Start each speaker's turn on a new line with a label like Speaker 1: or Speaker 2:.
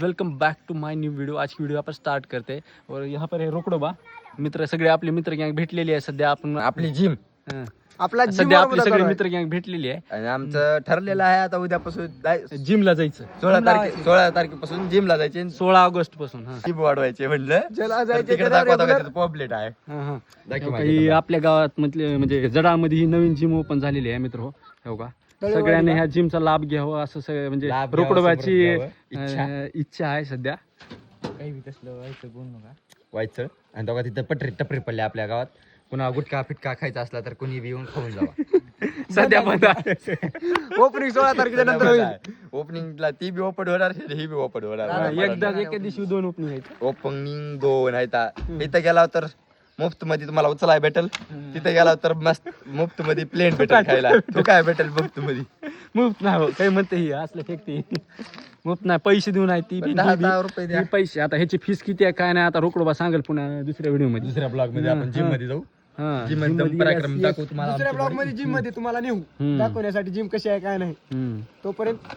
Speaker 1: Welcome back to my new video. आज की video आपण स्टार्ट करते हैं और यहाँ पर है रोकडोबा मित्र, सगळे आपले मित्र गँग भेटलेली आहे सध्या। आपण
Speaker 2: आपली जिम
Speaker 3: आपला
Speaker 1: सध्या आपली सगळी मित्र गँग भेटलेली आहे
Speaker 2: आणि आमचं ठरलेलं आहे आता उद्यापासून
Speaker 1: जिमला जायचं
Speaker 2: 16 तारखेपासून जिमला जायचे
Speaker 1: 16 ऑगस्ट पासून।
Speaker 2: जिम वाढवायचे म्हणलं
Speaker 3: ज्याला
Speaker 2: तर
Speaker 3: जायचे
Speaker 2: तिकडे
Speaker 3: त्याला
Speaker 2: दाखवता
Speaker 3: regular-
Speaker 2: का पॉम्पलेट आहे दाखव माझ्या
Speaker 1: काही
Speaker 2: हातात.
Speaker 1: आपल्या गावात म्हणजे जडामध्ये ही नवीन जिम ओपन झालेली आहे मित्र हो का। सगळ्यांनी ह्या जिमचा लाभ घ्यावा असं सगळं म्हणजे
Speaker 2: लाभ घ्यावा,
Speaker 1: रोकडोबाची
Speaker 2: समोर घ्यावं,
Speaker 1: इच्छा आहे सध्या।
Speaker 3: काही तसलं व्हायचं बोल नका
Speaker 2: व्हायचं आणि तेव्हा तिथं टपरी पडले आपल्या गावात। कुणा गुटखा फिटका खायचा असला तर कुणी बी येऊन खाऊन जावा।
Speaker 1: सध्या बंद आहे।
Speaker 3: ओपनिंग 16 तारखेच्या नंतर होईल.
Speaker 2: ओपनिंगला ती बी ओपन होणार ही बी ओपन होणार
Speaker 1: एकदा एका दिवशी 2 ओपनिंग आहेत।
Speaker 2: ओपनिंग 2 आहेत। इथं गेला तर मुफ्त मध्ये तुम्हाला उचलाय भेटल, तिथे गेला तर मस्त मुफ्त मध्ये प्लेन भेटल खायला। तू काय भेटेल मुफ्त मध्ये?
Speaker 1: मुफ्त नाही हो, काही म्हणते ही असले फेकते मुफ्त नाही, पैसे देऊन आहे ती बी-
Speaker 2: 10 रुपये द्या।
Speaker 1: ती पैसे आता ह्याची फीस किती आहे काय नाही आता रोकडोबा सांगेल पुन्हा दुसऱ्या व्हिडिओ मध्ये।
Speaker 2: दुसऱ्या ब्लॉग मध्ये आपण जिम मध्ये जाऊ,
Speaker 1: हा,
Speaker 2: जिम
Speaker 1: gym
Speaker 2: मध्ये
Speaker 1: मध्ये
Speaker 2: पराक्रम
Speaker 1: गेल्यास
Speaker 2: दाखवू तुम्हाला
Speaker 3: दुसऱ्या
Speaker 2: आमची
Speaker 3: ब्लॉग
Speaker 2: body.
Speaker 3: मध्ये जिम मध्ये तुम्हाला नेऊ
Speaker 1: हम्म.
Speaker 3: दाखवण्यासाठी जिम कशी आहे काय नाही
Speaker 1: हम्म.
Speaker 3: तोपर्यंत